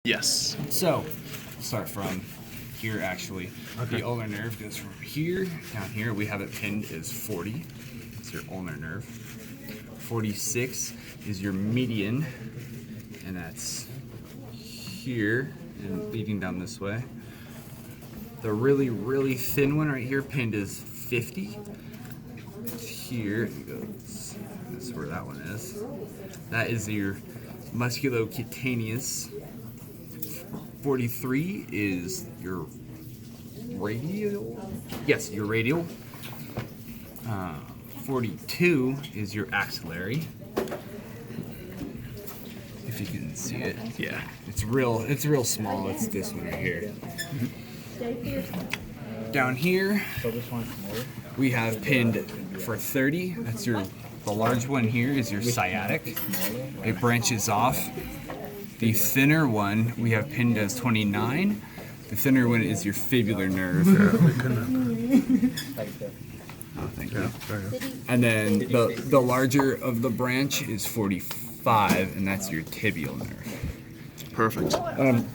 Yes. So, start from here actually. Okay. The ulnar nerve goes from here down here. We have it pinned as 40. It's your ulnar nerve. 46 is your median, and that's here and leading down this way. The really, really thin one right here pinned is 50. It's here. It goes, that's where that one is. That is your musculocutaneous. 43 is your radial. Yes, your radial. 42 is your axillary. If you can see it, yeah, it's real small. It's this one right here. Down here, we have pinned for 30. That's the large one here is your sciatic. It branches off. The thinner one we have pinned as 29. The thinner one is your fibular nerve. Oh, thank you. And then the larger of the branch is 45, and that's your tibial nerve. Perfect. Okay.